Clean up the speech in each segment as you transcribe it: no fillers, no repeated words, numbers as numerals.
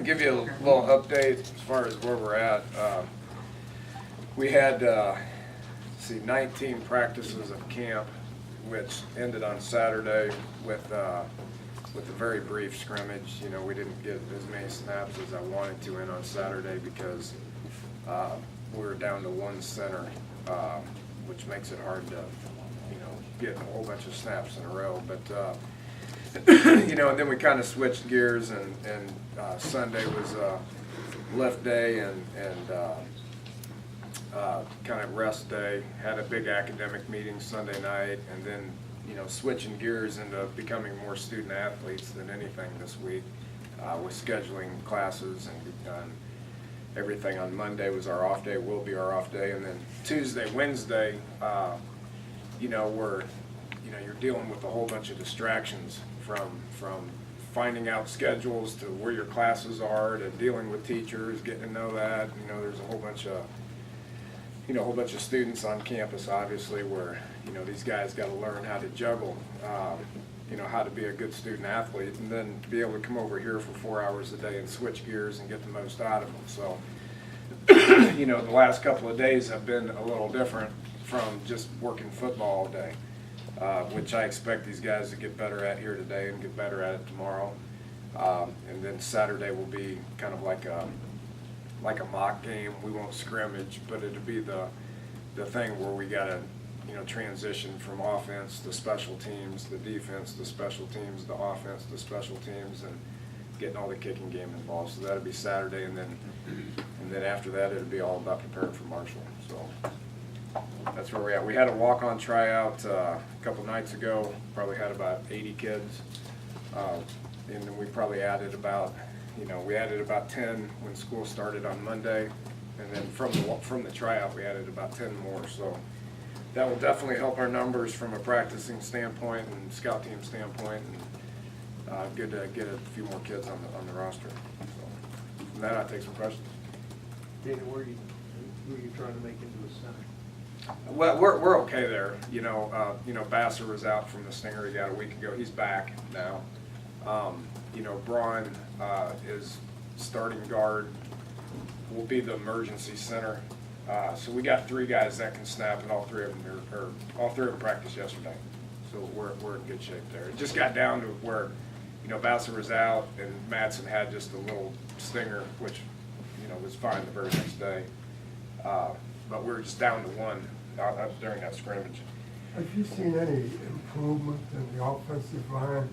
give you a little update as far as where we're at. We had 19 practices of camp, which ended on Saturday with a very brief scrimmage. You know, we didn't get as many snaps as I wanted to in on Saturday because we were down to one center, which makes it hard to, you know, get a whole bunch of snaps in a row. But you know, and then we kind of switched gears, and Sunday was lift day and kind of rest day. Had a big academic meeting Sunday night, and then, you know, switching gears into becoming more student athletes than anything this week with scheduling classes and everything. On Monday was our off day, will be our off day, and then Tuesday, Wednesday, you know, you're dealing with a whole bunch of distractions from finding out schedules to where your classes are to dealing with teachers, getting to know that. You know, there's a whole bunch of students on campus, obviously, where, you know, these guys got to learn how to juggle, you know, how to be a good student athlete, and then to be able to come over here for 4 hours a day and switch gears and get the most out of them. So, you know, the last couple of days have been a little different from just working football all day, which I expect these guys to get better at here today and get better at it tomorrow. And then Saturday will be kind of like a mock game. We won't scrimmage, but it'll be the thing where we got to, you know, transition from offense to special teams, the defense to special teams, the offense to special teams, and getting all the kicking game involved. So that'll be Saturday, and then after that it'll be all about preparing for Marshall. So that's where we're at. We had a walk-on tryout a couple nights ago. Probably had about 80 kids, and then we probably added about, you know, we added about 10 when school started on Monday, and then from the tryout we added about 10 more. So that will definitely help our numbers from a practicing standpoint and scout team standpoint, and good to get a few more kids on the roster. So from that, I'll take some questions. Dana, who are you trying to make into a center? Well, we're okay there. You know, Basser was out from the stinger he got a week ago. He's back now. You know, Braun is starting guard, will be the emergency center. So we got 3 guys that can snap, and all three of them practiced yesterday. So we're in good shape there. It just got down to where, you know, Basser was out and Madsen had just a little stinger, which, you know, was fine the very next day. But we were just down to one during that scrimmage. Have you seen any improvement in the offensive line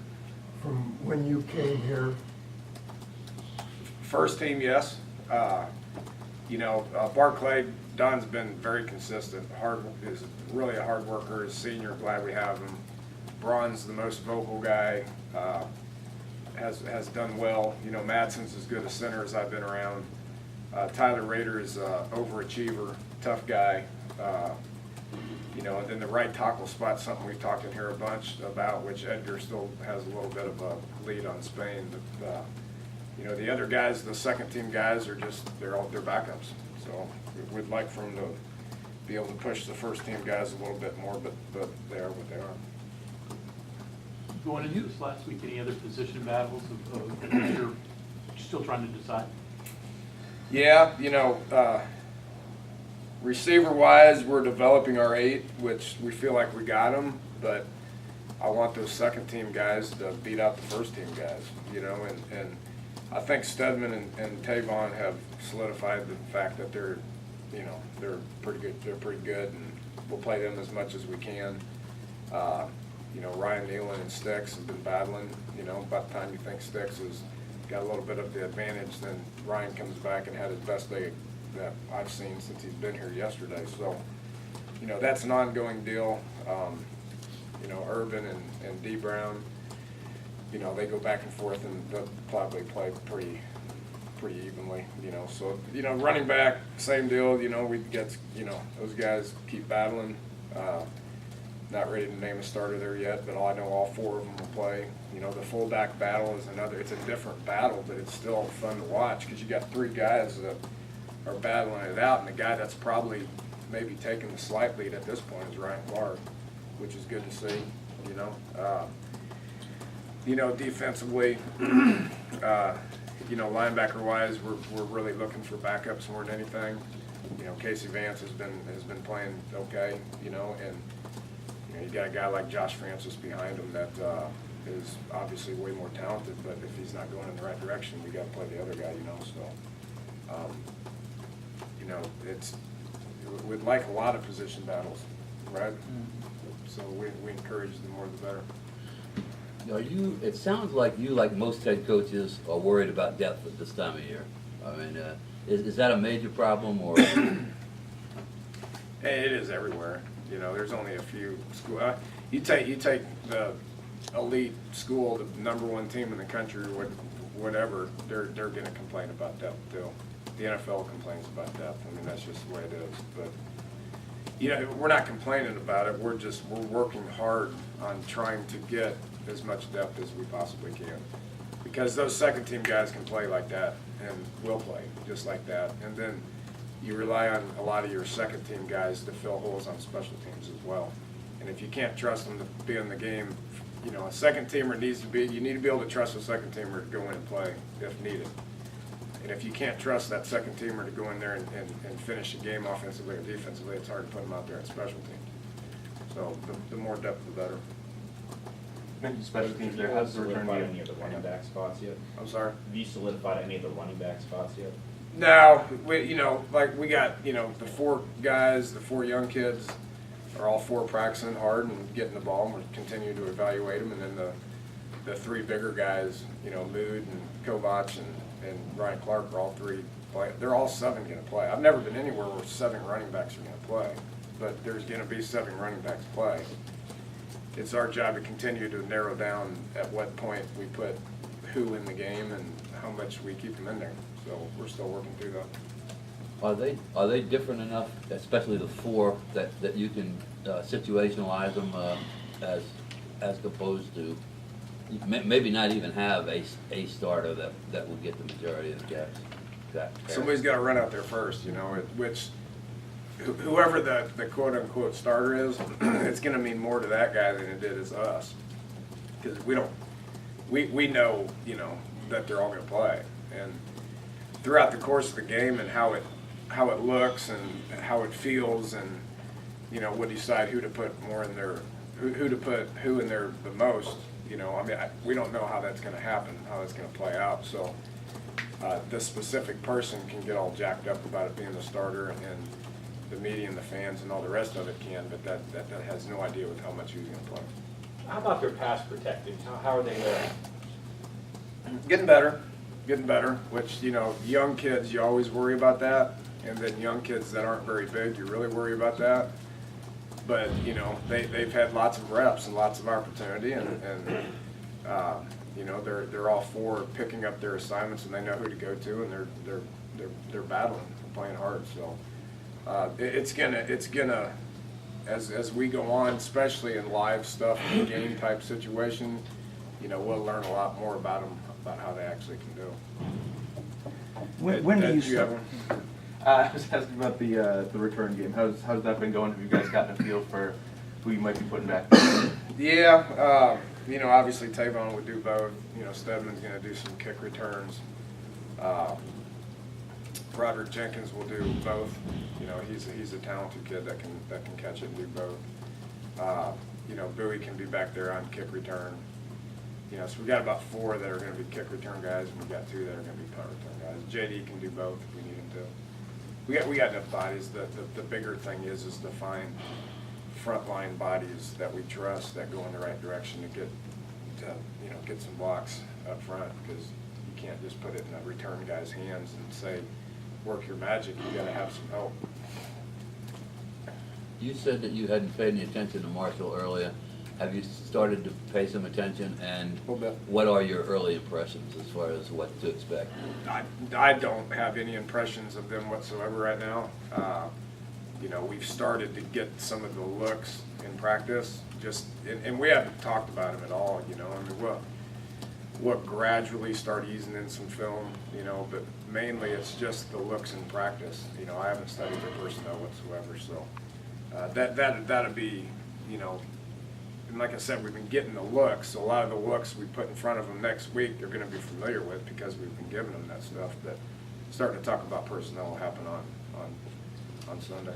from when you came here? First team, yes. You know, Barclay, Don's been very consistent. Is really a hard worker. Is senior, glad we have him. Braun's the most vocal guy. Has done well. You know, Madsen's as good a center as I've been around. Tyler Rader is an overachiever, tough guy. You know, and then the right tackle spot, something we've talked in here a bunch about, which Edgar still has a little bit of a lead on Spain. But, you know, the other guys, the second team guys, are just, they're backups. So we'd like for them to be able to push the first team guys a little bit more, but they are what they are. Going into this last week, any other position battles of you're still trying to decide? Yeah, you know, receiver-wise, we're developing our 8, which we feel like we got them, but I want those second-team guys to beat out the first-team guys, you know, and I think Stedman and Tavon have solidified the fact that they're, you know, they're pretty good. They're pretty good, and we'll play them as much as we can. You know, Ryan Nealon and Sticks have been battling. You know, by the time you think Sticks has got a little bit of the advantage, then Ryan comes back and had his best day that I've seen since he's been here yesterday. So, you know, that's an ongoing deal. You know, Urban and D. Brown, you know, they go back and forth, and they'll probably play pretty evenly, you know. So, you know, running back, same deal, you know, we get, you know, those guys keep battling. Not ready to name a starter there yet, but I know all 4 of them will play. You know, the fullback battle is another, it's a different battle, but it's still fun to watch because you got 3 guys that are battling it out, and the guy that's probably maybe taking the slight lead at this point is Ryan Clark, which is good to see, you know. You know, defensively, you know, linebacker wise, we're really looking for backups more than anything. You know, Casey Vance has been playing okay, you know, and you know, you got a guy like Josh Francis behind him that is obviously way more talented, but if he's not going in the right direction, we got to play the other guy, you know. So, you know, we'd like a lot of position battles, right? So we encourage the more the better. Now it sounds like you, like most head coaches, are worried about depth at this time of year. I mean, is that a major problem, or? It is everywhere. You know, there's only a few schools. You take the elite school, the #1 team in the country, whatever, they're going to complain about depth too. The NFL complains about depth. I mean, that's just the way it is. But you know, we're not complaining about it. We're working hard on trying to get as much depth as we possibly can, because those second team guys can play like that and will play just like that. And then you rely on a lot of your second team guys to fill holes on special teams as well. And if you can't trust them to be in the game, you know, a second teamer you need to be able to trust a second teamer to go in and play if needed. And if you can't trust that second teamer to go in there and finish a game offensively or defensively, it's hard to put them out there at special teams. So the more depth, the better. Mentioned special teams there. How's the return solidified game? any of the running back spots yet? I'm sorry? Have you solidified any of the running back spots yet? No, you know, like we got, you know, the 4 guys, the 4 young kids are all 4 practicing hard and getting the ball, and we're continuing to evaluate them. And then the 3 bigger guys, you know, Mood and Kovac and Ryan Clark are all 3 play. They're all 7 going to play. I've never been anywhere where 7 running backs are going to play, but there's going to be 7 running backs play. It's our job to continue to narrow down at what point we put who in the game and how much we keep them in there. So we're still working through that. Are they different enough, especially the 4, that you can situationalize them as opposed to maybe not even have a starter that will get the majority of the gaps? Somebody's got to run out there first, you know, whoever the quote-unquote starter is, it's going to mean more to that guy than it did as us. Because we know, you know, that they're all going to play. And throughout the course of the game and how it looks and how it feels, and, you know, we'll decide who to put more in there, who to put who in there the most. You know, I mean, we don't know how that's going to happen, how that's going to play out. So the specific person can get all jacked up about it being the starter, and the media and the fans and all the rest of it can, but that has no idea with how much he's going to play. How about their pass protecting? How are they there? Getting better, which, you know, young kids, you always worry about that, and then young kids that aren't very big, you really worry about that. But, you know, they've had lots of reps and lots of opportunity, and you know, they're all 4 picking up their assignments, and they know who to go to, and they're battling, they're playing hard. So it's gonna as we go on, especially in live stuff, in game type situation, you know, we'll learn a lot more about them, about how they actually can do. When do you have start? one? I was asking about the return game. How's that been going? Have you guys gotten a feel for who you might be putting back? Yeah, you know, obviously Tavon would do both. You know, Stedman's going to do some kick returns. Roderick Jenkins will do both. You know, he's a talented kid that can catch it and do both. You know, Bowie can be back there on kick return. You know, so we got about 4 that are going to be kick return guys, and we got 2 that are going to be punt return guys. JD can do both if we need him to. We got enough bodies. The bigger thing is to find frontline bodies that we trust that go in the right direction to get some blocks up front, because you can't just put it in a return guy's hands and say, work your magic. You got to have some help. You said that you hadn't paid any attention to Marshall earlier. Have you started to pay some attention, and A little bit. what are your early impressions as far as what to expect? I don't have any impressions of them whatsoever right now. You know, we've started to get some of the looks in practice, and we haven't talked about them at all. You know, I mean, we'll gradually start easing in some film. You know, but mainly it's just the looks in practice. You know, I haven't studied their personnel whatsoever, so that'd be, you know, and like I said, we've been getting the looks. So a lot of the looks we put in front of them next week, they're going to be familiar with because we've been giving them that stuff. But starting to talk about personnel will happen on Sunday.